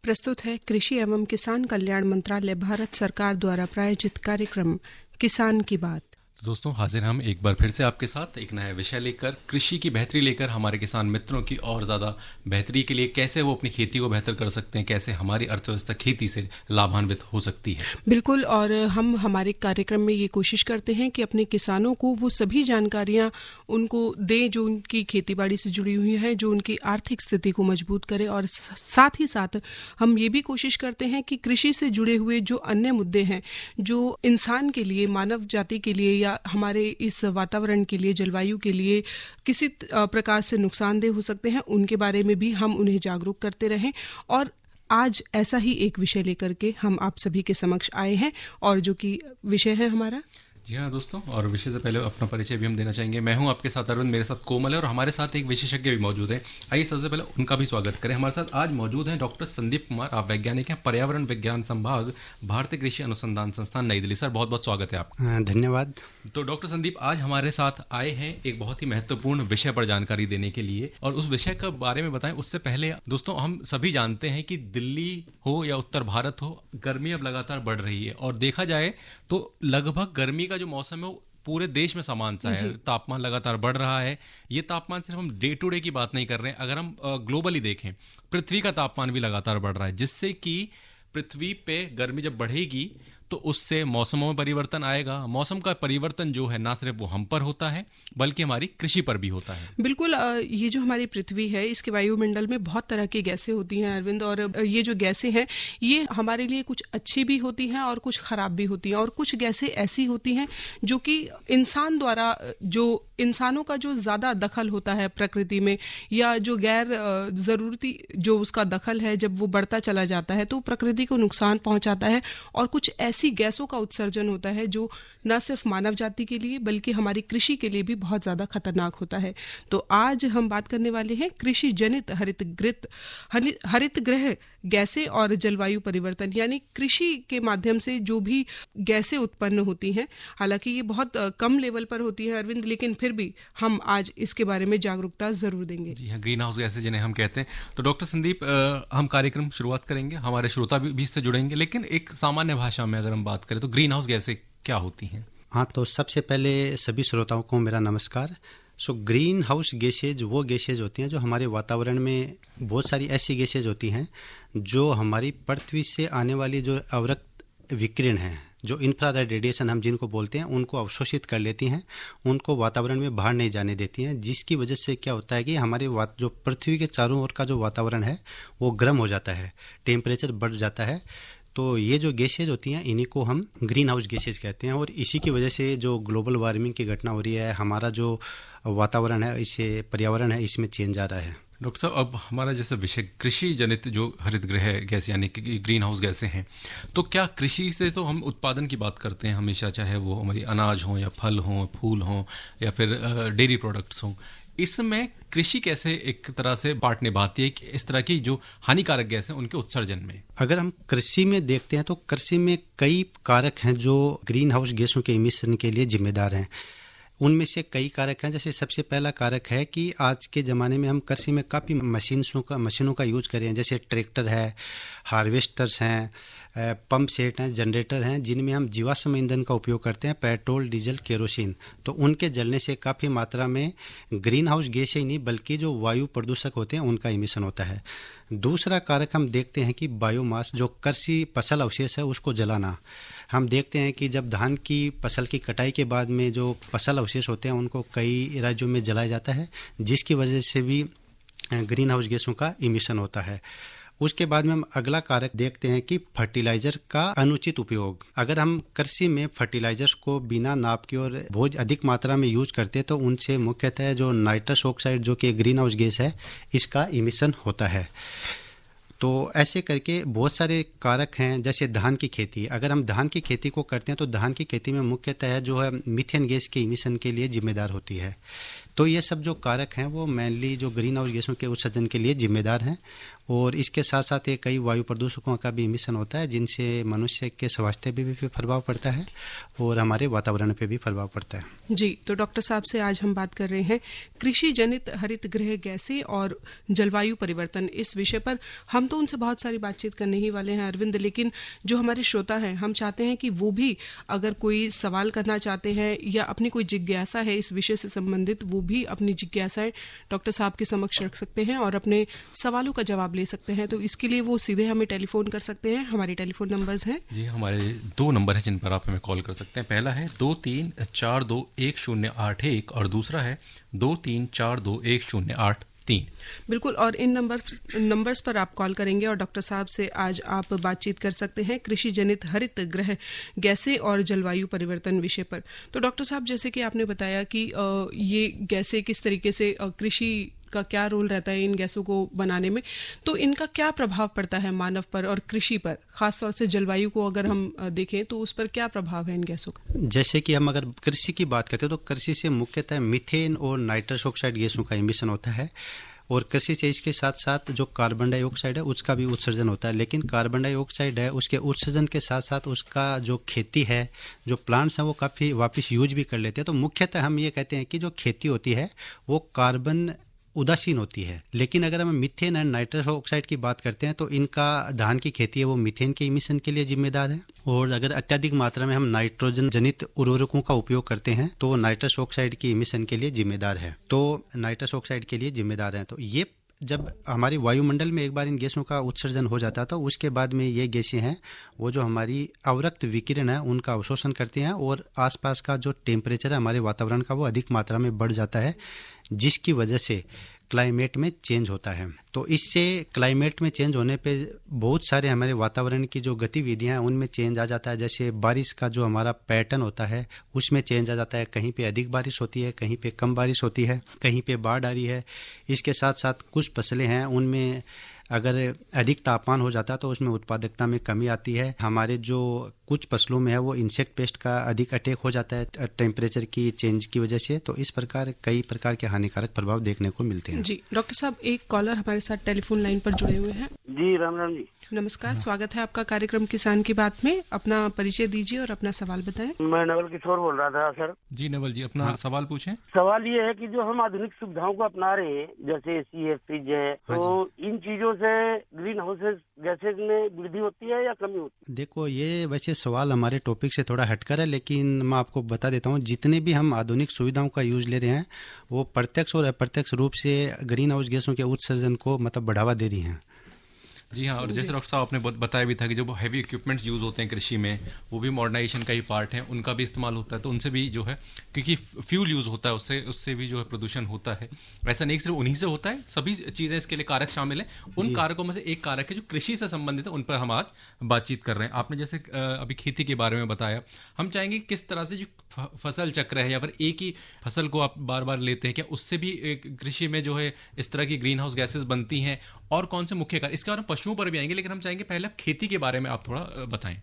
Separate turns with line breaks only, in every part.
प्रस्तुत है कृषि एवं किसान कल्याण मंत्रालय भारत सरकार द्वारा प्रायोजित कार्यक्रम किसान की बात।
दोस्तों, हाजिर हम एक बार फिर से आपके साथ एक नया विषय लेकर, कृषि की बेहतरी लेकर, हमारे किसान मित्रों की और ज़्यादा बेहतरी के लिए कैसे वो अपनी खेती को बेहतर कर सकते हैं, कैसे हमारी अर्थव्यवस्था खेती से लाभान्वित हो सकती है।
बिल्कुल, और हम हमारे कार्यक्रम में ये कोशिश करते हैं कि अपने किसानों को वो सभी जानकारियां उनको दें जो उनकी खेती बाड़ी से जुड़ी हुई है, जो उनकी आर्थिक स्थिति को मजबूत करे, और साथ ही साथ हम ये भी कोशिश करते हैं कि कृषि से जुड़े हुए जो अन्य मुद्दे हैं, जो इंसान के लिए, मानव जाति के लिए या हमारे इस वातावरण के लिए, जलवायु के लिए किसी प्रकार से नुकसानदेह हो सकते हैं, उनके बारे में भी हम उन्हें जागरूक करते रहें। और आज ऐसा ही एक विषय लेकर के हम आप सभी के समक्ष आए हैं, और जो कि विषय है हमारा।
जी हाँ दोस्तों, और विषय से पहले अपना परिचय भी हम देना चाहेंगे। मैं हूं आपके साथ अरविंद, मेरे साथ कोमल है और हमारे साथ एक विशेषज्ञ भी मौजूद है। आइए सबसे पहले उनका भी स्वागत करें। हमारे साथ आज मौजूद हैं डॉक्टर संदीप कुमार। आप वैज्ञानिक हैं, पर्यावरण विज्ञान संभाग, भारतीय कृषि अनुसंधान संस्थान, नई दिल्ली। सर, बहुत बहुत स्वागत है आपका।
धन्यवाद।
तो डॉक्टर संदीप आज हमारे साथ आए हैं एक बहुत ही महत्वपूर्ण विषय पर जानकारी देने के लिए, और उस विषय के बारे में बताएं उससे पहले दोस्तों, हम सभी जानते हैं कि दिल्ली हो या उत्तर भारत हो, गर्मी अब लगातार बढ़ रही है, और देखा जाए तो लगभग गर्मी का जो मौसम है वो पूरे देश में समान सा है। तापमान लगातार बढ़ रहा है। ये तापमान सिर्फ हम डे टू डे की बात नहीं कर रहे हैं, अगर हम ग्लोबली देखें, पृथ्वी का तापमान भी लगातार बढ़ रहा है, जिससे कि पृथ्वी पे गर्मी जब बढ़ेगी तो उससे मौसमों में परिवर्तन आएगा। मौसम का परिवर्तन जो है ना सिर्फ वो हम पर होता है बल्कि हमारी कृषि पर भी होता है।
बिल्कुल, ये जो हमारी पृथ्वी है, इसके वायुमंडल में बहुत तरह की गैसें होती हैं अरविंद, और ये जो गैसें हैं ये हमारे लिए कुछ अच्छी भी होती हैं और कुछ खराब भी होती हैं, और कुछ गैसें ऐसी होती हैं जो कि इंसान द्वारा, जो इंसानों का जो ज़्यादा दखल होता है प्रकृति में, या जो गैर ज़रूरती जो उसका दखल है, जब वो बढ़ता चला जाता है तो प्रकृति को नुकसान पहुंचाता है। और कुछ ऐसी गैसों का उत्सर्जन होता है जो न सिर्फ मानव जाति के लिए बल्कि हमारी कृषि के लिए भी बहुत ज़्यादा खतरनाक होता है। तो आज हम बात करने वाले हैं कृषि जनित हरित गृह गैसें और जलवायु परिवर्तन, यानी कृषि के माध्यम से जो भी गैसें उत्पन्न होती हैं। हालांकि ये बहुत कम लेवल पर होती है अरविंद, लेकिन फिर भी हम आज इसके बारे में जागरूकता जरूर देंगे।
जी हाँ, ग्रीन हाउस गैसें जिन्हें हम कहते हैं। तो डॉक्टर संदीप, हम कार्यक्रम शुरुआत करेंगे, हमारे श्रोता भी इससे जुड़ेंगे, लेकिन एक सामान्य भाषा में अगर हम बात करें तो ग्रीन हाउस गैसें क्या होती हैं?
हाँ, तो सबसे पहले सभी श्रोताओं को मेरा नमस्कार। ग्रीन हाउस गैसेज वो गैसेज होती हैं जो हमारे वातावरण में, बहुत सारी ऐसी गैसेज होती हैं जो हमारी पृथ्वी से आने वाली जो अवरक्त विकिरण है, जो इंफ्रारेड रेडिएशन हम जिनको बोलते हैं, उनको अवशोषित कर लेती हैं, उनको वातावरण में बाहर नहीं जाने देती हैं, जिसकी वजह से क्या होता है कि हमारे जो पृथ्वी के चारों ओर का जो वातावरण है वो गर्म हो जाता है, टेम्परेचर बढ़ जाता है। तो ये जो गैसेज होती हैं इन्हीं को हम ग्रीन हाउस गैसेज कहते हैं, और इसी की वजह से जो ग्लोबल वार्मिंग की घटना हो रही है, हमारा जो वातावरण है, इससे पर्यावरण है, इसमें चेंज आ रहा है।
डॉक्टर साहब, अब हमारा जैसे विषय कृषि जनित जो हरित गृह गैस यानी कि ग्रीन हाउस गैसें हैं, तो क्या कृषि से तो हम उत्पादन की बात करते हैं हमेशा, चाहे वो हमारी अनाज हो या फल हो, फूल हो या फिर डेयरी प्रोडक्ट्स हों, इसमें कृषि कैसे एक तरह से पार्ट निभाती है कि इस तरह की जो हानिकारक गैस हैं उनके उत्सर्जन में?
अगर हम कृषि में देखते हैं तो कृषि में कई कारक हैं जो ग्रीन हाउस गैसों के इमिशन के लिए जिम्मेदार हैं। उनमें से कई कारक हैं, जैसे सबसे पहला कारक है कि आज के ज़माने में हम कृषि में काफ़ी मशीनों का यूज कर रहे हैं, जैसे ट्रैक्टर है, हार्वेस्टर्स हैं, पंप सेट हैं, जनरेटर हैं, जिनमें हम जीवाश्म ईंधन का उपयोग करते हैं, पेट्रोल, डीजल, केरोसिन। तो उनके जलने से काफ़ी मात्रा में ग्रीन हाउस गैस ही नहीं बल्कि जो वायु प्रदूषक होते हैं उनका इमिशन होता है। दूसरा कारक हम देखते हैं कि बायोमास, जो कृषि फसल अवशेष है उसको जलाना। हम देखते हैं कि जब धान की फसल की कटाई के बाद में जो फसल अवशेष होते हैं उनको कई राज्यों में जलाया जाता है, जिसकी वजह से भी ग्रीन हाउस गैसों का इमिशन होता है। उसके बाद में हम अगला कारक देखते हैं कि फर्टिलाइजर का अनुचित उपयोग। अगर हम कृषि में फर्टिलाइजर्स को बिना नाप के और बहुत अधिक मात्रा में यूज करते हैं तो उनसे मुख्यतः जो नाइट्रस ऑक्साइड जो कि ग्रीन हाउस गैस है, इसका इमिशन होता है। तो ऐसे करके बहुत सारे कारक हैं। जैसे धान की खेती, अगर हम धान की खेती को करते हैं तो धान की खेती में मुख्यतः जो है मीथेन गैस के इमिशन के लिए जिम्मेदार होती है। तो ये सब जो कारक हैं वो मेनली जो ग्रीन हाउस गैसों के उत्सर्जन के लिए जिम्मेदार हैं। और इसके साथ साथ ये कई वायु प्रदूषकों का भी इमिशन होता है जिनसे मनुष्य के स्वास्थ्य पे भी प्रभाव पड़ता है और हमारे वातावरण पे भी प्रभाव पड़ता है।
जी, तो डॉक्टर साहब से आज हम बात कर रहे हैं कृषि जनित हरित गृह गैसें और जलवायु परिवर्तन, इस विषय पर। हम तो उनसे बहुत सारी बातचीत करने ही वाले हैं अरविंद, लेकिन जो हमारे श्रोता हैं, हम चाहते हैं कि वो भी अगर कोई सवाल करना चाहते हैं या अपनी कोई जिज्ञासा है इस विषय से संबंधित, वो भी अपनी जिज्ञासाएं डॉक्टर साहब के समक्ष रख सकते हैं और अपने सवालों का जवाब ले सकते हैं। तो इसके लिए वो सीधे हमें टेलीफोन कर सकते हैं। हमारे टेलीफोन नंबर्स हैं जी,
हमारे 2 नंबर हैं जिन पर आप हमें कॉल कर सकते हैं। पहला है 23421081 और दूसरा है 23421083।
बिल्कुल, और इन नंबर्स पर आप कॉल करेंगे और डॉक्टर साहब से आज आप बातचीत कर सकते हैं कृषि जनित हरित गृह गैसें और जलवायु परिवर्तन विषय पर। तो डॉक्टर साहब, जैसे कि आपने बताया कि ये गैसें किस तरीके से, कृषि का क्या रोल रहता है इन गैसों को बनाने में, तो इनका क्या प्रभाव पड़ता है मानव पर और कृषि पर, खासतौर से जलवायु को अगर हम देखें तो उस पर क्या प्रभाव है इन गैसों का?
जैसे कि हम अगर कृषि की बात करते हैं तो कृषि से मुख्यतः मीथेन और नाइट्रस ऑक्साइड गैसों का इमिशन होता है और कृषि से इसके साथ साथ जो कार्बन डाइऑक्साइड है उसका भी उत्सर्जन होता है। लेकिन कार्बन डाइऑक्साइड है उसके उत्सर्जन के साथ साथ उसका जो खेती है, जो प्लांट्स हैं वो काफ़ी वापस यूज भी कर लेते हैं। तो मुख्यतः हम ये कहते हैं कि जो खेती होती है वो कार्बन उदासीन होती है। लेकिन अगर हम मीथेन एंड नाइट्रस ऑक्साइड की बात करते हैं तो इनका धान की खेती है वो मीथेन के इमिशन के लिए जिम्मेदार है। और अगर अत्यधिक मात्रा में हम नाइट्रोजन जनित उर्वरकों का उपयोग करते हैं तो नाइट्रस ऑक्साइड की इमिशन के लिए जिम्मेदार है। तो नाइट्रस ऑक्साइड के लिए जिम्मेदार है। तो ये जब हमारी वायुमंडल में एक बार इन गैसों का उत्सर्जन हो जाता है तो उसके बाद में ये गैसें हैं वो जो हमारी अवरक्त विकिरण है उनका अवशोषण करती हैं और आसपास का जो टेम्परेचर है हमारे वातावरण का वो अधिक मात्रा में बढ़ जाता है, जिसकी वजह से क्लाइमेट में चेंज होता है। तो इससे क्लाइमेट में चेंज होने पे बहुत सारे हमारे वातावरण की जो गतिविधियां हैं उनमें चेंज आ जाता है। जैसे बारिश का जो हमारा पैटर्न होता है उसमें चेंज आ जाता है। कहीं पे अधिक बारिश होती है, कहीं पे कम बारिश होती है, कहीं पे बाढ़ आ रही है। इसके साथ साथ कुछ फसलें हैं उनमें अगर अधिक तापमान हो जाता है तो उसमें उत्पादकता में कमी आती है। हमारे जो कुछ फसलों में है वो इंसेक्ट पेस्ट का अधिक अटैक हो जाता है टेम्परेचर की चेंज की वजह से। तो इस प्रकार कई प्रकार के हानिकारक प्रभाव देखने को मिलते हैं।
जी, डॉक्टर साहब, एक कॉलर हमारे साथ टेलीफोन लाइन पर जुड़े हुए हैं।
जी, राम राम जी।
नमस्कार, स्वागत है आपका कार्यक्रम किसान की बात में। अपना परिचय दीजिए और अपना सवाल बताएं।
मैं नवल किशोर बोल रहा था सर।
जी नवल जी, अपना सवाल पूछें।
सवाल ये है कि जो हम आधुनिक सुविधाओं को अपना रहे हैं जैसे एसी है, फ्रिज है, तो इन चीजों से ग्रीन हाउस गैसेज में वृद्धि होती है या कमी होती है?
देखो, ये वैसे सवाल हमारे टॉपिक से थोड़ा हटकर है, लेकिन मैं आपको बता देता हूँ जितने भी हम आधुनिक सुविधाओं का यूज ले रहे हैं वो प्रत्यक्ष और अप्रत्यक्ष रूप से ग्रीन हाउस गैसों के उत्सर्जन को बढ़ावा दे रही हैं।
जी हाँ, और जैसे डॉक्टर साहब आपने बताया भी था कि जो हैवी इक्विपमेंट्स यूज़ होते हैं कृषि में वो भी मॉडर्नाइजेशन का ही पार्ट है, उनका भी इस्तेमाल होता है। तो उनसे भी जो है, क्योंकि फ्यूल यूज़ होता है उससे भी जो है प्रदूषण होता है। ऐसा नहीं सिर्फ उन्हीं से होता है, सभी चीज़ें इसके लिए कारक शामिल हैं। उन कारकों में से एक कारक है जो कृषि से संबंधित है, उन पर हम आज बातचीत कर रहे हैं। आपने जैसे अभी खेती के बारे में बताया, हम चाहेंगे किस तरह से जो फसल चक्र है या फिर एक ही फसल को आप बार बार लेते हैं, क्या उससे भी कृषि में जो है इस तरह की ग्रीन हाउस गैसेज बनती हैं और कौन से मुख्य कारण, इसके बारे में पशुओं पर भी आएंगे, लेकिन हम चाहेंगे पहले खेती के बारे में आप थोड़ा बताएं।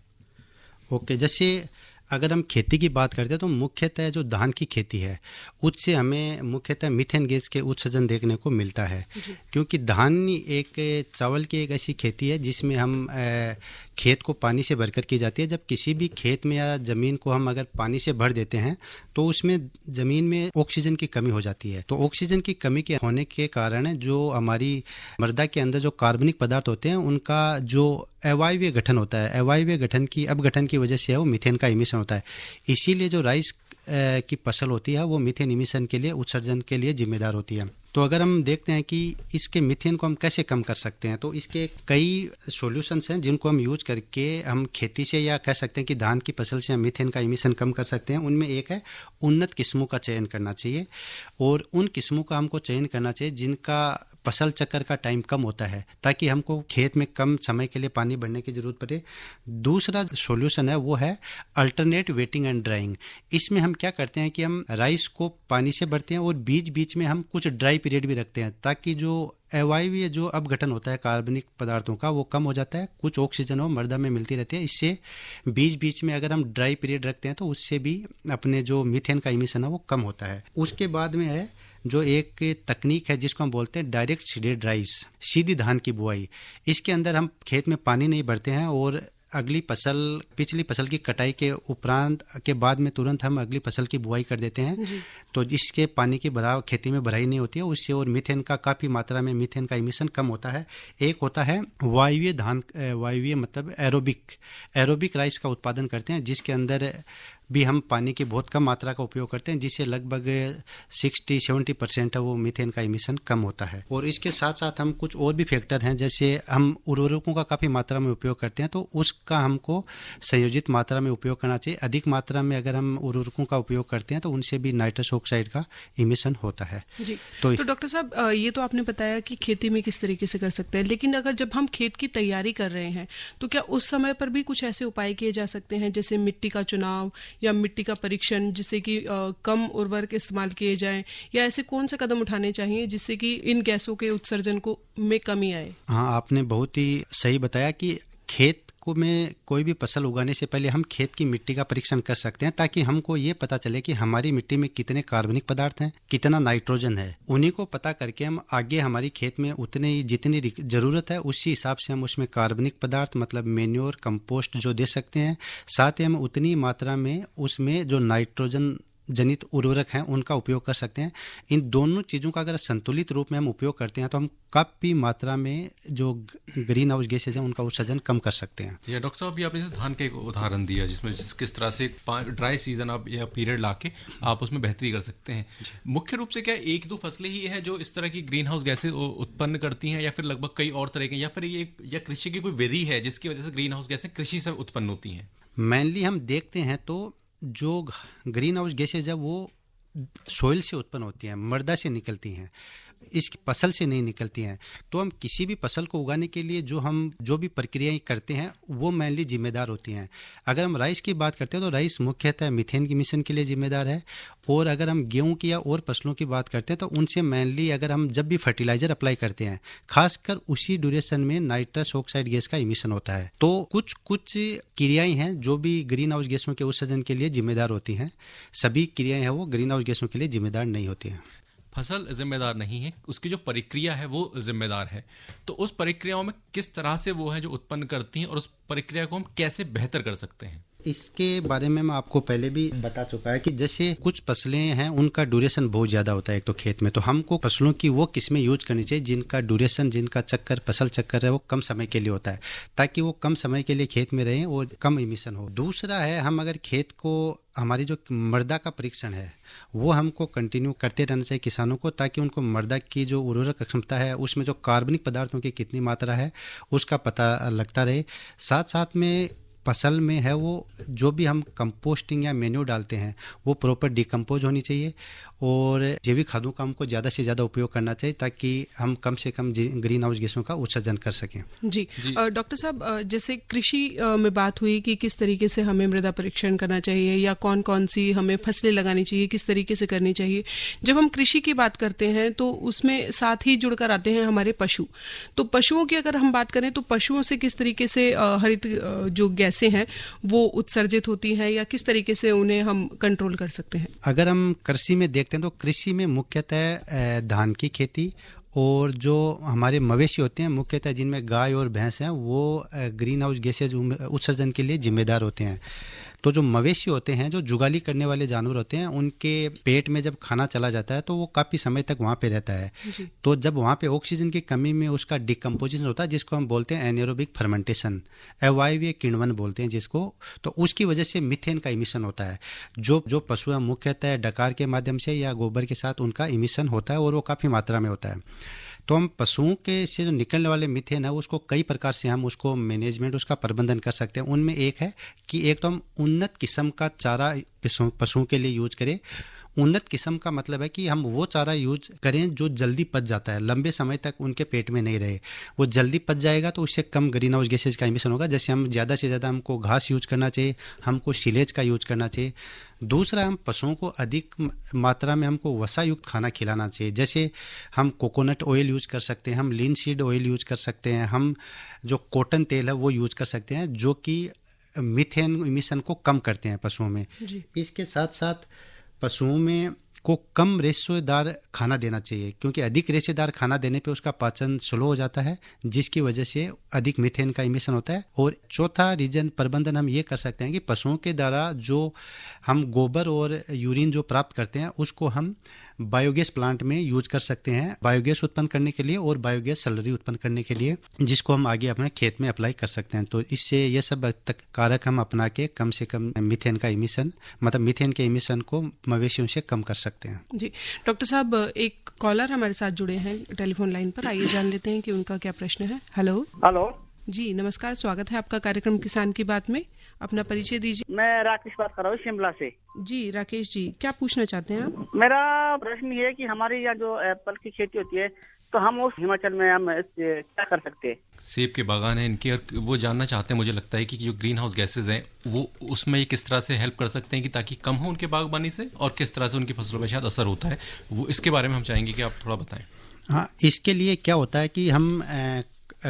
ओके, जैसे अगर हम खेती की बात करते हैं तो मुख्यतः जो धान की खेती है उससे हमें मुख्यतः मीथेन गैस के उत्सर्जन देखने को मिलता है। क्योंकि धान एक चावल की एक ऐसी खेती है जिसमें हम खेत को पानी से भरकर की जाती है। जब किसी भी खेत में या ज़मीन को हम अगर पानी से भर देते हैं तो उसमें ज़मीन में ऑक्सीजन की कमी हो जाती है। तो ऑक्सीजन की कमी के होने के कारण जो हमारी मृदा के अंदर जो कार्बनिक पदार्थ होते हैं उनका जो अवायवीय गठन होता है, अवायवीय गठन की अपगठन की वजह से वो मीथेन का इमिशन होता है। इसीलिए जो राइस की फसल होती है वो मीथेन इमिशन के लिए, उत्सर्जन के लिए जिम्मेदार होती है। तो अगर हम देखते हैं कि इसके मीथेन को हम कैसे कम कर सकते हैं, तो इसके कई सॉल्यूशंस हैं जिनको हम यूज करके हम खेती से या कह सकते हैं कि धान की फसल से हम मीथेन का इमिशन कम कर सकते हैं। उनमें एक है उन्नत किस्मों का चयन करना चाहिए और उन किस्मों का हमको चयन करना चाहिए जिनका फसल चक्र का टाइम कम होता है, ताकि हमको खेत में कम समय के लिए पानी भरने की जरूरत पड़े। दूसरा सॉल्यूशन है वो है अल्टरनेट वेटिंग एंड ड्राइंग। इसमें हम क्या करते हैं कि हम राइस को पानी से भरते हैं और बीच बीच में हम कुछ ड्राई पीरियड भी रखते हैं, ताकि जो अवायवीय जो अपघटन होता है कार्बनिक पदार्थों का वो कम हो जाता है, कुछ ऑक्सीजन वो मृदा में मिलती रहती है। इससे बीच बीच में अगर हम ड्राई पीरियड रखते हैं तो उससे भी अपने जो मीथेन का इमिशन है वो कम होता है। उसके बाद में है जो एक तकनीक है जिसको हम बोलते हैं डायरेक्ट सीडेड राइस, सीधी धान की बुआई। इसके अंदर हम खेत में पानी नहीं भरते हैं और अगली फसल, पिछली फसल की कटाई के उपरांत के बाद में तुरंत हम अगली फसल की बुआई कर देते हैं, तो इसके पानी की भराव खेती में भराई नहीं होती है उससे, और मीथेन का काफ़ी मात्रा में मीथेन का इमिशन कम होता है। एक होता है वायवीय धान, वायवीय मतलब एरोबिक राइस का उत्पादन करते हैं, जिसके अंदर भी हम पानी की बहुत कम मात्रा का उपयोग करते हैं, जिससे लगभग 60-70% है वो मीथेन का इमिशन कम होता है। और इसके साथ साथ हम कुछ और भी फैक्टर हैं, जैसे हम उर्वरकों का काफ़ी मात्रा में उपयोग करते हैं, तो उसका हमको संयोजित मात्रा में उपयोग करना चाहिए। अधिक मात्रा में अगर हम उर्वरकों का उपयोग करते हैं तो उनसे भी नाइट्रस ऑक्साइड का इमिशन होता है।
जी। तो डॉक्टर साहब, ये तो आपने बताया कि खेती में किस तरीके से कर सकते हैं, लेकिन अगर जब हम खेत की तैयारी कर रहे हैं तो क्या उस समय पर भी कुछ ऐसे उपाय किए जा सकते हैं, जैसे मिट्टी का चुनाव या मिट्टी का परीक्षण, जिससे कि कम उर्वरक इस्तेमाल किए जाएं, या ऐसे कौन से कदम उठाने चाहिए जिससे कि इन गैसों के उत्सर्जन को में कमी आए?
हाँ, आपने बहुत ही सही बताया कि खेत को में कोई भी फसल उगाने से पहले हम खेत की मिट्टी का परीक्षण कर सकते हैं, ताकि हमको ये पता चले कि हमारी मिट्टी में कितने कार्बनिक पदार्थ हैं, कितना नाइट्रोजन है। उन्हीं को पता करके हम आगे हमारी खेत में उतने ही जितनी जरूरत है उसी हिसाब से हम उसमें कार्बनिक पदार्थ मतलब मेन्योर, कंपोस्ट जो दे सकते हैं। साथ ही हम उतनी मात्रा में उसमें जो नाइट्रोजन जनित उर्वरक हैं उनका उपयोग कर सकते हैं। इन दोनों चीज़ों का अगर संतुलित रूप में हम उपयोग करते हैं तो हम काफ़ी मात्रा में जो ग्रीन हाउस गैसेज हैं उनका उत्सर्जन कम कर सकते हैं।
या डॉक्टर साहब, भी आपने धान का एक उदाहरण दिया जिसमें किस तरह से ड्राई सीजन आप या पीरियड लाके आप उसमें बेहतरी कर सकते हैं। मुख्य रूप से क्या एक दो फसलें ही हैं जो इस तरह की ग्रीन हाउस गैसेज उत्पन्न करती हैं, या फिर लगभग कई और तरह के, या फिर ये या कृषि की कोई विधि है जिसकी वजह से ग्रीन हाउस गैसें कृषि से उत्पन्न होती हैं?
मेनली हम देखते हैं तो जो ग्रीन हाउस गैसेज है वो सोइल से उत्पन्न होती हैं, मृदा से निकलती हैं, इस फसल से नहीं निकलती हैं। तो हम किसी भी फसल को उगाने के लिए जो भी प्रक्रियाएं करते हैं वो मेनली जिम्मेदार होती हैं। अगर हम राइस की बात करते हैं तो राइस मुख्यतः मीथेन की मिशन के लिए जिम्मेदार है, और अगर हम गेहूं की या और फसलों की बात करते हैं तो उनसे मेनली अगर हम जब भी फर्टिलाइजर अप्लाई करते हैं खासकर उसी ड्यूरेशन में नाइट्रस ऑक्साइड गैस का इमिशन होता है। तो कुछ क्रियाएं हैं जो भी ग्रीन हाउस गैसों के उत्सर्जन के लिए जिम्मेदार होती हैं। सभी क्रियाएं हैं वो ग्रीन हाउस गैसों के लिए जिम्मेदार नहीं होती हैं।
फसल जिम्मेदार नहीं है, उसकी जो प्रक्रिया है वो जिम्मेदार है। तो उस प्रक्रियाओं में किस तरह से वो है जो उत्पन्न करती हैं, और उस प्रक्रिया को हम कैसे बेहतर कर सकते हैं?
इसके बारे में मैं आपको पहले भी बता चुका है कि जैसे कुछ फसलें हैं उनका ड्यूरेशन बहुत ज़्यादा होता है एक तो खेत में, तो हमको फसलों की वो किस्में यूज करनी चाहिए जिनका ड्यूरेशन, जिनका चक्कर, फसल चक्कर है वो कम समय के लिए होता है, ताकि वो कम समय के लिए खेत में रहें और कम इमिशन हो। दूसरा है, हम अगर खेत को, हमारी जो मृदा का परीक्षण है वो हमको कंटिन्यू करते रहना चाहिए किसानों को, ताकि उनको मृदा की जो उर्वरक क्षमता है उसमें जो कार्बनिक पदार्थों की कितनी मात्रा है उसका पता लगता रहे। साथ साथ में फसल में है वो जो भी हम कंपोस्टिंग या मेन्यूर डालते हैं वो प्रॉपर डिकम्पोज होनी चाहिए, और जैविक खादों का हमको ज़्यादा से ज़्यादा उपयोग करना चाहिए ताकि हम कम से कम ग्रीन हाउस गैसों का उत्सर्जन कर सकें।
जी। डॉक्टर साहब, जैसे कृषि में बात हुई कि किस तरीके से हमें मृदा परीक्षण करना चाहिए या कौन कौन सी हमें फसलें लगानी चाहिए, किस तरीके से करनी चाहिए। जब हम कृषि की बात करते हैं तो उसमें साथ ही जुड़कर आते हैं हमारे पशु। तो पशुओं की अगर हम बात करें तो पशुओं से किस तरीके से हरित जो गैसें हैं वो उत्सर्जित होती हैं, या किस तरीके से उन्हें हम कंट्रोल कर सकते हैं?
अगर हम कृषि में देखते हैं तो कृषि में मुख्यतः धान की खेती और जो हमारे मवेशी होते हैं मुख्यतः जिनमें गाय और भैंस हैं वो ग्रीन हाउस गैसेज उत्सर्जन के लिए जिम्मेदार होते हैं। तो जो मवेशी होते हैं, जो जुगाली करने वाले जानवर होते हैं, उनके पेट में जब खाना चला जाता है तो वो काफ़ी समय तक वहाँ पे रहता है। तो जब वहाँ पे ऑक्सीजन की कमी में उसका डिकम्पोजिशन होता है, जिसको हम बोलते हैं एनेरोबिक फर्मेंटेशन, अवायवीय किण्वन बोलते हैं जिसको, तो उसकी वजह से मीथेन का इमिशन होता है। जो पशु है मुख्यतः डकार के माध्यम से या गोबर के साथ उनका इमिशन होता है और वो काफ़ी मात्रा में होता है। तो हम पशुओं के से जो निकलने वाले मीथेन है उसको कई प्रकार से हम उसको मैनेजमेंट, उसका प्रबंधन कर सकते हैं। उनमें एक है कि एक तो हम उन्नत किस्म का चारा पशुओं के लिए यूज करें। उन्नत किस्म का मतलब है कि हम वो चारा यूज करें जो जल्दी पच जाता है, लंबे समय तक उनके पेट में नहीं रहे। वो जल्दी पच जाएगा तो उससे कम ग्रीन हाउस गैसेज का इमिशन होगा। जैसे हम ज़्यादा से ज़्यादा हमको घास यूज करना चाहिए, हमको सिलेज का यूज करना चाहिए। दूसरा, हम पशुओं को अधिक मात्रा में हमको वसा युक्त खाना खिलाना चाहिए। जैसे हम कोकोनट ऑयल यूज कर सकते हैं, हम लीन सीड ऑयल यूज कर सकते हैं, हम जो कॉटन तेल है वो यूज कर सकते हैं, जो कि मीथेन इमिशन को कम करते हैं पशुओं में। इसके साथ साथ पशुओं में को कम रेशेदार खाना देना चाहिए, क्योंकि अधिक रेशेदार खाना देने पे उसका पाचन स्लो हो जाता है, जिसकी वजह से अधिक मीथेन का इमिशन होता है। और चौथा रीजन प्रबंधन हम ये कर सकते हैं कि पशुओं के द्वारा जो हम गोबर और यूरिन जो प्राप्त करते हैं उसको हम बायोगैस प्लांट में यूज कर सकते हैं, बायोगैस उत्पन्न करने के लिए और बायोगैस स्लरी उत्पन्न करने के लिए, जिसको हम आगे अपने खेत में अप्लाई कर सकते हैं। तो इससे ये सब कारक हम अपना के कम से कम मीथेन का इमिशन, मतलब मीथेन के इमिशन को मवेशियों से कम कर सकते हैं।
जी डॉक्टर साहब, एक कॉलर हमारे साथ जुड़े हैं टेलीफोन लाइन पर, आइए जान लेते हैं कि उनका क्या प्रश्न है। हेलो।
हेलो
जी नमस्कार, स्वागत है आपका कार्यक्रम किसान की बात में। अपना परिचय दीजिए।
मैं राकेश बात कर रहा हूँ शिमला से।
जी राकेश जी, क्या पूछना चाहते हैं आप?
मेरा प्रश्न ये है कि हमारे यहाँ जो एप्पल की खेती होती है, तो हम उस हिमाचल में हम क्या कर सकते हैं?
सेब के बागान है इनके, और वो जानना चाहते हैं, मुझे लगता है कि जो ग्रीन हाउस गैसेज हैं वो उसमें ये किस तरह से हेल्प कर सकते हैं कि ताकि कम हो उनके बागबानी से, और किस तरह से उनकी फसलों पर शायद असर होता है, वो इसके बारे में हम चाहेंगे कि आप थोड़ा बताएं।
हाँ, इसके लिए क्या होता है कि हम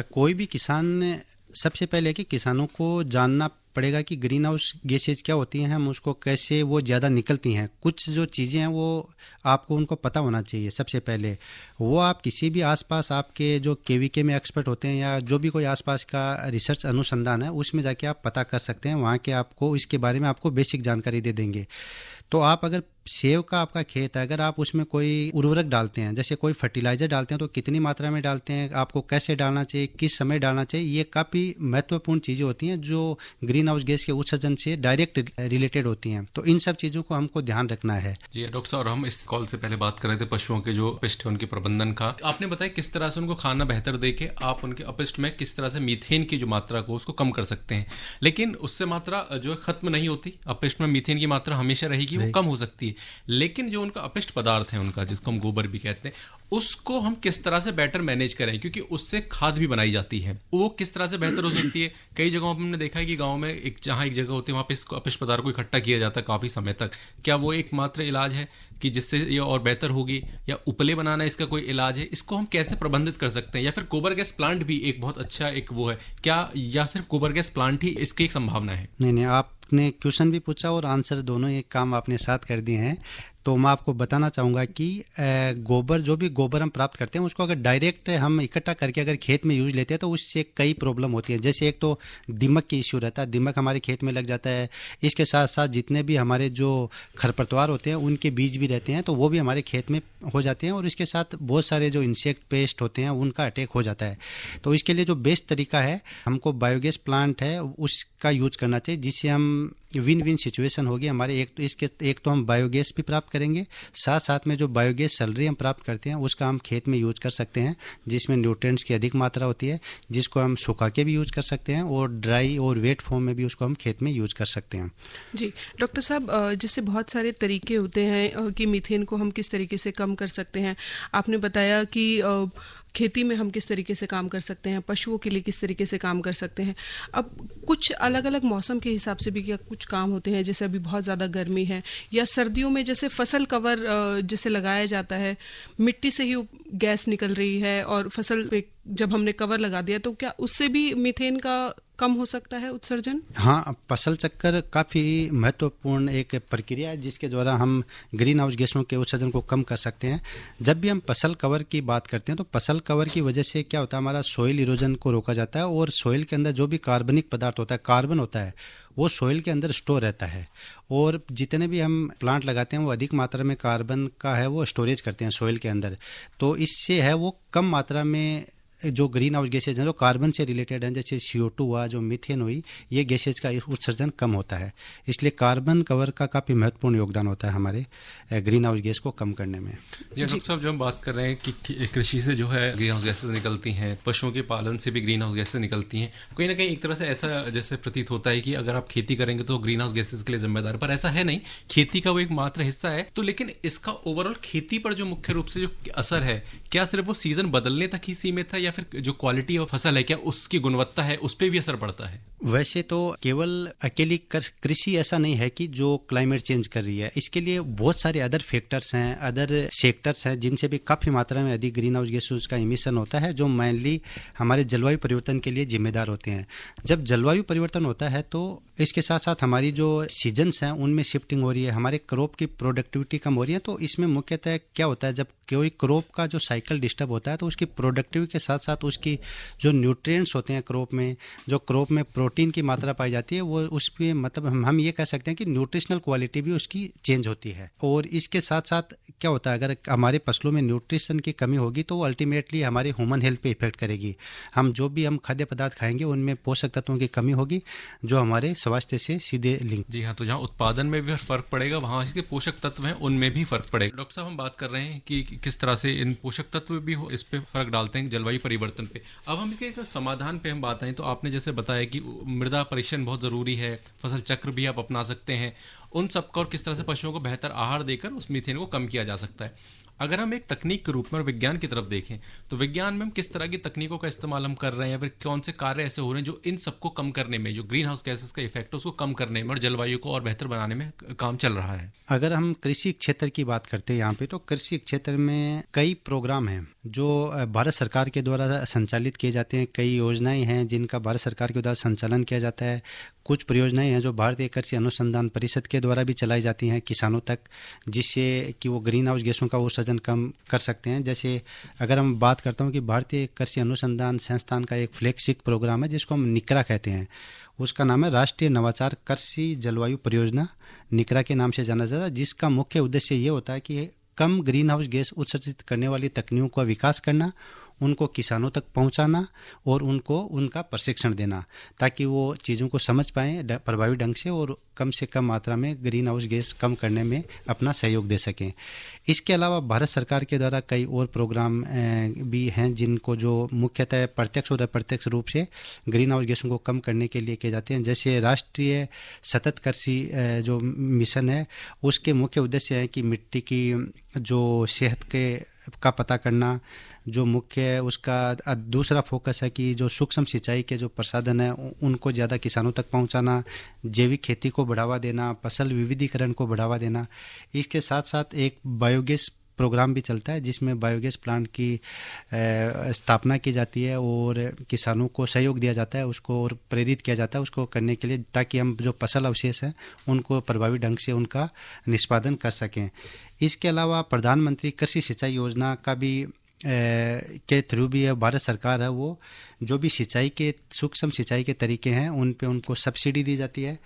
कोई भी किसान, सबसे पहले कि किसानों को जानना पड़ेगा कि ग्रीन हाउस गैसेज क्या होती हैं, हम उसको कैसे वो ज़्यादा निकलती हैं। कुछ जो चीज़ें हैं वो आपको उनको पता होना चाहिए। सबसे पहले वो आप किसी भी आसपास आपके जो केवीके में एक्सपर्ट होते हैं या जो भी कोई आसपास का रिसर्च अनुसंधान है उसमें जाके आप पता कर सकते हैं, वहाँ के आपको इसके बारे में आपको बेसिक जानकारी दे देंगे। तो आप अगर सेब का आपका खेत है, अगर आप उसमें कोई उर्वरक डालते हैं, जैसे कोई फर्टिलाइजर डालते हैं, तो कितनी मात्रा में डालते हैं, आपको कैसे डालना चाहिए, किस समय डालना चाहिए, ये काफ़ी महत्वपूर्ण चीज़ें होती हैं जो ग्रीन हाउस गैस के उत्सर्जन से डायरेक्ट रिलेटेड होती हैं। तो इन सब चीज़ों को हमको ध्यान रखना है।
जी डॉक्टर साहब, हम इस कॉल से पहले बात कर रहे थे पशुओं के जो अपिष्ट है उनके प्रबंधन का। आपने बताया किस तरह से उनको खाना बेहतर देके आप उनके अपिष्ट में किस तरह से मीथेन की जो मात्रा को उसको कम कर सकते हैं, लेकिन उससे मात्रा जो खत्म नहीं होती, अपिष्ट में मीथेन की मात्रा हमेशा रहेगी, वो कम हो सकती है। लेकिन जो उनका अपिष्ट पदार्थ है उनका, जिसको हम गोबर भी कहते हैं, उसको हम किस तरह से बेटर मैनेज करें, क्योंकि उससे खाद भी बनाई जाती है, वो किस तरह से बेहतर हो सकती है। कई जगहों पर हमने देखा है कि गांव में जहां एक जगह होती है वहां पे इसको अपिष्ट पदार्थ को इकट्ठा किया जाता है काफी समय तक। क्या वो एकमात्र इलाज है कि जिससे ये और बेहतर होगी, या उपले बनाना इसका कोई इलाज है? इसको हम कैसे प्रबंधित कर सकते हैं? या फिर गोबर गैस प्लांट भी एक बहुत अच्छा एक वो है क्या, या सिर्फ गोबर गैस प्लांट ही इसकी एक संभावना है?
नहीं, आपने क्वेश्चन भी पूछा और आंसर दोनों एक काम आपने साथ कर दिए हैं। तो मैं आपको बताना चाहूँगा कि गोबर, जो भी गोबर हम प्राप्त करते हैं उसको अगर डायरेक्ट हम इकट्ठा करके अगर खेत में यूज लेते हैं तो उससे कई प्रॉब्लम होती है। जैसे एक तो दीमक की इश्यू रहता है, दीमक हमारे खेत में लग जाता है। इसके साथ साथ जितने भी हमारे जो खरपतवार होते हैं उनके बीज भी रहते हैं तो वो भी हमारे खेत में हो जाते हैं, और इसके साथ बहुत सारे जो इंसेक्ट पेस्ट होते हैं उनका अटैक हो जाता है। तो इसके लिए जो बेस्ट तरीका है, हमको बायोगैस प्लांट है उसका यूज करना चाहिए, जिससे हम विन विन सिचुएशन होगी हमारे। एक तो हम बायोगैस भी प्राप्त करेंगे, साथ साथ में जो बायोगैस सैलरी हम प्राप्त करते हैं उसका हम खेत में यूज कर सकते हैं, जिसमें न्यूट्रिएंट्स की अधिक मात्रा होती है, जिसको हम सुखा के भी यूज कर सकते हैं और ड्राई और वेट फॉर्म में भी उसको हम खेत में यूज कर सकते हैं।
जी डॉक्टर साहब, जैसे बहुत सारे तरीके होते हैं कि मीथेन को हम किस तरीके से कम कर सकते हैं। आपने बताया कि खेती में हम किस तरीके से काम कर सकते हैं, पशुओं के लिए किस तरीके से काम कर सकते हैं। अब कुछ अलग अलग मौसम के हिसाब से भी क्या कुछ काम होते हैं, जैसे अभी बहुत ज़्यादा गर्मी है, या सर्दियों में जैसे फसल कवर जैसे लगाया जाता है, मिट्टी से ही गैस निकल रही है और फसल पे जब हमने कवर लगा दिया, तो क्या उससे भी मीथेन का कम हो सकता है उत्सर्जन?
हाँ, फसल चक्कर काफ़ी महत्वपूर्ण एक प्रक्रिया है जिसके द्वारा हम ग्रीन हाउस गैसों के उत्सर्जन को कम कर सकते हैं। जब भी हम फसल कवर की बात करते हैं तो फसल कवर की वजह से क्या होता है, हमारा सॉइल इरोजन को रोका जाता है, और सॉइल के अंदर जो भी कार्बनिक पदार्थ होता है, कार्बन होता है, वो सॉइल के अंदर स्टोर रहता है। और जितने भी हम प्लांट लगाते हैं वो अधिक मात्रा में कार्बन का है वो स्टोरेज करते हैं सॉइल के अंदर। तो इससे है वो कम मात्रा में जो ग्रीन हाउस गैसेज हैं जो कार्बन से रिलेटेड हैं, जैसे CO2 हुआ, जो मीथेन हुई, ये गैसेज का उत्सर्जन कम होता है। इसलिए कार्बन कवर का काफ़ी महत्वपूर्ण योगदान होता है हमारे ग्रीन हाउस गैस को कम करने में।
जी डॉक्टर साहब, जो हम बात कर रहे हैं कि कृषि से जो है ग्रीन हाउस गैसेज निकलती हैं, पशुओं के पालन से भी ग्रीन हाउस गैसेज निकलती हैं, कहीं ना कहीं एक तरह से ऐसा जैसे प्रतीत होता है कि अगर आप खेती करेंगे तो ग्रीन हाउस गैसेज के लिए जिम्मेदार, पर ऐसा है नहीं। खेती का वो एक मात्र हिस्सा है, तो लेकिन इसका ओवरऑल खेती पर जो मुख्य रूप से जो असर है, क्या सिर्फ वो सीजन बदलने तक ही सीमित है, या फिर जो क्वालिटी ऑफ फसल है क्या उसकी गुणवत्ता है उस पर भी असर पड़ता है?
वैसे तो केवल अकेली कृषि ऐसा नहीं है कि जो क्लाइमेट चेंज कर रही है, इसके लिए बहुत सारे अदर फैक्टर्स हैं, अदर सेक्टर्स हैं जिनसे भी काफ़ी मात्रा में अधिक ग्रीन हाउस गैसेस का इमिशन होता है, जो मेनली हमारे जलवायु परिवर्तन के लिए जिम्मेदार होते हैं। जब जलवायु परिवर्तन होता है तो इसके साथ साथ हमारी जो सीजन्स हैं उनमें शिफ्टिंग हो रही है, हमारे क्रॉप की प्रोडक्टिविटी कम हो रही है। तो इसमें मुख्यतः क्या होता है, जब कोई क्रॉप का जो साइकिल डिस्टर्ब होता है तो उसकी प्रोडक्टिविटी के साथ साथ उसकी जो न्यूट्रिएंट्स होते हैं क्रॉप में, जो क्रॉप में प्रोटीन की मात्रा पाई जाती है, वो उस पर मतलब हम ये कह सकते हैं कि न्यूट्रिशनल क्वालिटी भी उसकी चेंज होती है। और इसके साथ साथ क्या होता है, अगर हमारे फसलों में न्यूट्रिशन की कमी होगी तो वो अल्टीमेटली हमारे ह्यूमन हेल्थ पे इफेक्ट करेगी। हम जो भी हम खाद्य पदार्थ खाएंगे उनमें पोषक तत्वों की कमी होगी जो हमारे स्वास्थ्य से सीधे लिंक।
जी हाँ, तो जहाँ उत्पादन में भी फर्क पड़ेगा वहाँ इसके पोषक तत्व हैं उनमें भी फर्क पड़ेगा। डॉक्टर साहब, हम बात कर रहे हैं कि किस तरह से इन पोषक तत्व भी इस पे फर्क डालते हैं जलवायु परिवर्तन पे। अब हम इसके एक समाधान पे हम बात आए तो आपने जैसे बताया कि मृदा परीक्षण बहुत जरूरी है, फसल चक्र भी आप अपना सकते हैं, उन सबका और किस तरह से पशुओं को बेहतर आहार देकर उस मीथेन को कम किया जा सकता है। अगर हम एक तकनीक के रूप में और विज्ञान की तरफ देखें तो विज्ञान में हम किस तरह की तकनीकों का इस्तेमाल हम कर रहे हैं या फिर कौन से कार्य ऐसे हो रहे हैं जो इन सबको कम करने में, जो ग्रीन हाउस गैसेस का इफेक्ट है उसको कम करने में और जलवायु को और बेहतर बनाने में काम चल रहा है?
अगर हम कृषि क्षेत्र की बात करते हैं यहाँ पे, तो कृषि क्षेत्र में कई प्रोग्राम हैं जो भारत सरकार के द्वारा संचालित किए जाते हैं, कई योजनाएं हैं जिनका भारत सरकार के द्वारा संचालन किया जाता है, कुछ परियोजनाएं हैं जो भारतीय कृषि अनुसंधान परिषद के द्वारा भी चलाई जाती हैं किसानों तक, जिससे कि वो ग्रीन हाउस गैसों का उत्सर्जन कम कर सकते हैं। जैसे अगर हम बात करता हूँ कि भारतीय कृषि अनुसंधान संस्थान का एक फ्लैगशिप प्रोग्राम है जिसको हम निकरा कहते हैं, उसका नाम है राष्ट्रीय नवाचार कृषि जलवायु परियोजना, निकरा के नाम से जाना जाता है, जिसका मुख्य उद्देश्य ये होता है कि कम ग्रीन हाउस गैस उत्सर्जित करने वाली तकनीकों का विकास करना, उनको किसानों तक पहुंचाना और उनको उनका प्रशिक्षण देना ताकि वो चीज़ों को समझ पाएँ प्रभावी ढंग से और कम से कम मात्रा में ग्रीन हाउस गैस कम करने में अपना सहयोग दे सकें। इसके अलावा भारत सरकार के द्वारा कई और प्रोग्राम भी हैं जिनको जो मुख्यतः प्रत्यक्ष और अप्रत्यक्ष रूप से ग्रीन हाउस गैसों को कम करने के लिए किए जाते हैं। जैसे राष्ट्रीय सतत कृषि जो मिशन है, उसके मुख्य उद्देश्य है कि मिट्टी की जो सेहत का पता करना, जो मुख्य उसका दूसरा फोकस है कि जो सूक्ष्म सिंचाई के जो प्रसाधन है उनको ज़्यादा किसानों तक पहुंचाना, जैविक खेती को बढ़ावा देना, फसल विविधीकरण को बढ़ावा देना। इसके साथ साथ एक बायोगैस प्रोग्राम भी चलता है जिसमें बायोगैस प्लांट की स्थापना की जाती है और किसानों को सहयोग दिया जाता है, उसको और प्रेरित किया जाता है उसको करने के लिए, ताकि हम जो फसल अवशेष हैं उनको प्रभावी ढंग से उनका निष्पादन कर सकें। इसके अलावा प्रधानमंत्री कृषि सिंचाई योजना का भी के थ्रू भी भारत सरकार है वो जो भी सिंचाई के सूक्ष्म सिंचाई के तरीके हैं उन पे उनको सब्सिडी दी जाती है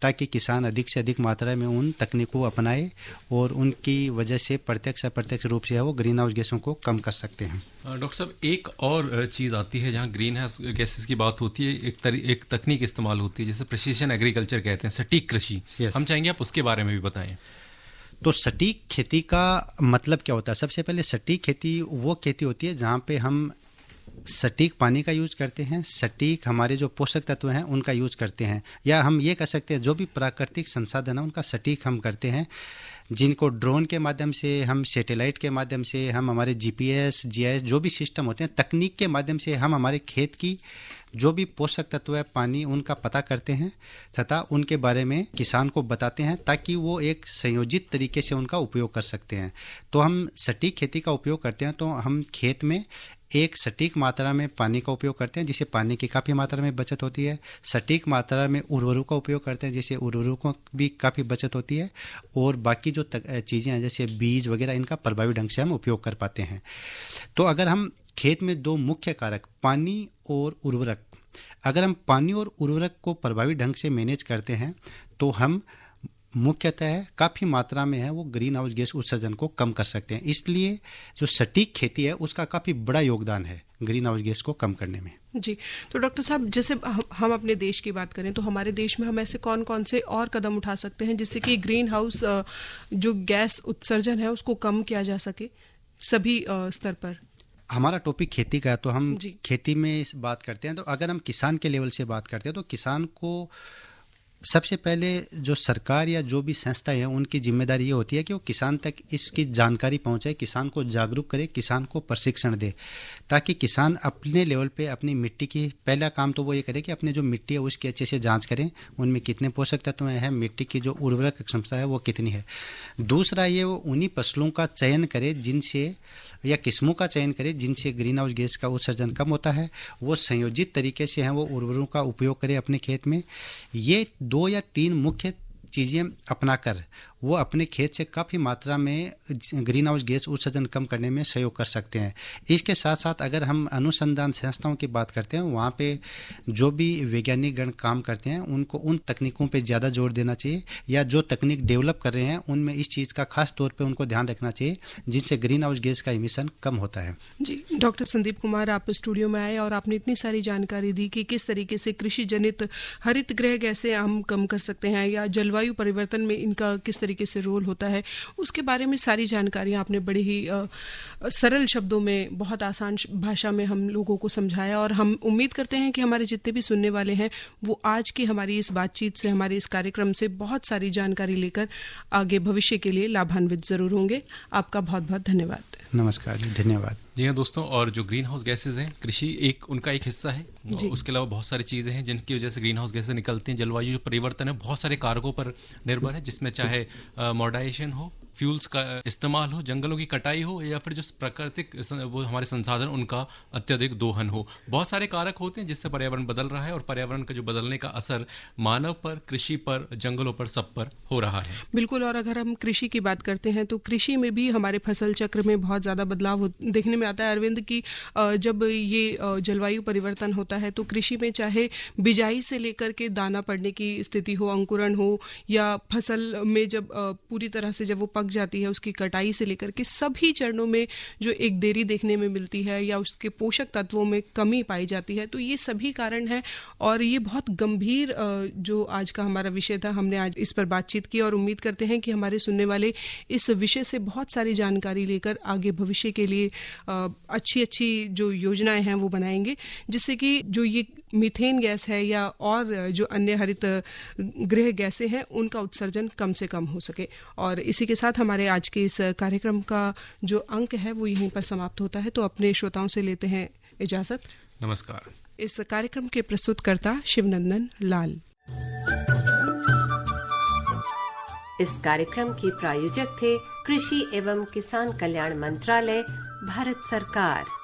ताकि किसान अधिक से अधिक मात्रा में उन तकनीकों को अपनाए और उनकी वजह से प्रत्यक्ष अप्रत्यक्ष रूप से वो ग्रीन हाउस गैसों को कम कर सकते हैं।
डॉक्टर साहब, एक और चीज़ आती है जहाँ ग्रीन हाउस गैसेस की बात होती है, एक तकनीक इस्तेमाल होती है जिसे प्रिसीजन एग्रीकल्चर कहते हैं, सटीक कृषि। हम चाहेंगे आप उसके बारे में भी बताएं।
तो सटीक खेती का मतलब क्या होता है? सबसे पहले सटीक खेती वो खेती होती है जहाँ पे हम सटीक पानी का यूज करते हैं, सटीक हमारे जो पोषक तत्व हैं उनका यूज करते हैं, या हम ये कह सकते हैं जो भी प्राकृतिक संसाधन है उनका सटीक हम करते हैं, जिनको ड्रोन के माध्यम से, हम सैटेलाइट के माध्यम से, हम हमारे जीपीएस जीआईएस जो भी सिस्टम होते हैं तकनीक के माध्यम से हम हमारे खेत की जो भी पोषक तत्व है पानी उनका पता करते हैं तथा उनके बारे में किसान को बताते हैं ताकि वो एक संयोजित तरीके से उनका उपयोग कर सकते हैं। तो हम सटीक खेती का उपयोग करते हैं तो हम खेत में एक सटीक मात्रा में पानी का उपयोग करते हैं जिससे पानी की काफ़ी मात्रा में बचत होती है, सटीक मात्रा में उर्वरकों का उपयोग करते हैं जिससे उर्वरकों की काफ़ी बचत होती है, और बाकी जो चीज़ें हैं जैसे बीज वगैरह इनका प्रभावी ढंग से हम उपयोग कर पाते हैं। तो अगर हम खेत में दो मुख्य कारक पानी और उर्वरक, अगर हम पानी और उर्वरक को प्रभावी ढंग से मैनेज करते हैं तो हम मुख्यतः काफ़ी मात्रा में है वो ग्रीन हाउस गैस उत्सर्जन को कम कर सकते हैं। इसलिए जो सटीक खेती है उसका काफ़ी बड़ा योगदान है ग्रीन हाउस गैस को कम करने में।
जी, तो डॉक्टर साहब, जैसे हम अपने देश की बात करें तो हमारे देश में हम ऐसे कौन कौन से और कदम उठा सकते हैं जिससे कि ग्रीन हाउस जो गैस उत्सर्जन है उसको कम किया जा सके सभी स्तर पर?
हमारा टॉपिक खेती का है तो हम खेती में बात करते हैं, तो अगर हम किसान के लेवल से बात करते हैं तो किसान को सबसे पहले जो सरकार या जो भी संस्था है उनकी जिम्मेदारी ये होती है कि वो किसान तक इसकी जानकारी पहुंचाए, किसान को जागरूक करे, किसान को प्रशिक्षण दे, ताकि किसान अपने लेवल पे अपनी मिट्टी की, पहला काम तो वो ये करे कि अपने जो मिट्टी है उसकी अच्छे से जांच करें, उनमें कितने पोषक तत्व हैं, मिट्टी की जो उर्वरक क्षमता है वो कितनी है। दूसरा ये वो उन्हीं फसलों का चयन करे जिनसे, या किस्मों का चयन करे जिनसे ग्रीन हाउस गैस का उत्सर्जन कम होता है, वो संयोजित तरीके से हैं वो उर्वरकों का उपयोग करे अपने खेत में। ये 2 या 3 मुख्य चीज़ें अपनाकर वो अपने खेत से काफ़ी मात्रा में ग्रीन हाउस गैस उत्सर्जन कम करने में सहयोग कर सकते हैं। इसके साथ साथ अगर हम अनुसंधान संस्थाओं की बात करते हैं, वहाँ पे जो भी वैज्ञानिक गण काम करते हैं उनको उन तकनीकों पे ज़्यादा जोर देना चाहिए, या जो तकनीक डेवलप कर रहे हैं उनमें इस चीज़ का खास तौर पे उनको ध्यान रखना चाहिए जिनसे ग्रीन हाउस गैस का इमिशन कम होता है।
जी, डॉक्टर संदीप कुमार, आप स्टूडियो में आए और आपने इतनी सारी जानकारी दी कि किस तरीके से कृषि जनित हरित गृह गैसें हम कम कर सकते हैं, या जलवायु परिवर्तन में इनका किस तरीके से रोल होता है, उसके बारे में सारी जानकारियां आपने बड़ी ही सरल शब्दों में, बहुत आसान भाषा में हम लोगों को समझाया। और हम उम्मीद करते हैं कि हमारे जितने भी सुनने वाले हैं वो आज की हमारी इस बातचीत से, हमारे इस कार्यक्रम से बहुत सारी जानकारी लेकर आगे भविष्य के लिए लाभान्वित जरूर होंगे। आपका बहुत बहुत धन्यवाद।
नमस्कार जी, धन्यवाद।
जी हाँ दोस्तों, और जो ग्रीन हाउस गैसेज हैं, कृषि उनका एक हिस्सा है। उसके अलावा बहुत सारी चीज़ें हैं जिनकी वजह से ग्रीन हाउस गैसेज निकलती हैं। जलवायु जो परिवर्तन है बहुत सारे कारकों पर निर्भर है, जिसमें चाहे मॉडर्नाइजेशन हो, फ्यूल्स का इस्तेमाल हो, जंगलों की कटाई हो, या फिर जो प्राकृतिक वो हमारे संसाधन उनका अत्यधिक दोहन हो। बहुत सारे कारक होते हैं जिससे पर्यावरण बदल रहा है, और पर्यावरण का जो बदलने का असर मानव पर, कृषि पर, जंगलों पर, सब पर हो रहा है।
बिल्कुल। और अगर हम कृषि की बात करते हैं तो कृषि में भी हमारे फसल चक्र में बहुत ज़्यादा बदलाव देखने में आता है अरविंद, की जब ये जलवायु परिवर्तन होता है तो कृषि में चाहे बिजाई से लेकर के दाना पड़ने की स्थिति हो, अंकुरण हो, या फसल में जब पूरी तरह से जब वो पक जाती है उसकी कटाई से लेकर के सभी चरणों में जो एक देरी देखने में मिलती है या उसके पोषक तत्वों में कमी पाई जाती है, तो ये सभी कारण हैं। और ये बहुत गंभीर जो आज का हमारा विषय था, हमने आज इस पर बातचीत की और उम्मीद करते हैं कि हमारे सुनने वाले इस विषय से बहुत सारी जानकारी लेकर आगे भविष्य के लिए अच्छी अच्छी जो योजनाएं हैं वो बनाएंगे, जिससे कि जो ये मीथेन गैस है या और जो अन्य हरित गृह गैसें हैं उनका उत्सर्जन कम से कम हो सके। और इसी के साथ हमारे आज के इस कार्यक्रम का जो अंक है वो यहीं पर समाप्त होता है। तो अपने श्रोताओं से लेते हैं इजाजत।
नमस्कार।
इस कार्यक्रम के प्रस्तुतकर्ता शिवनंदन लाल।
इस कार्यक्रम के प्रायोजक थे कृषि एवं किसान कल्याण मंत्रालय, भारत सरकार।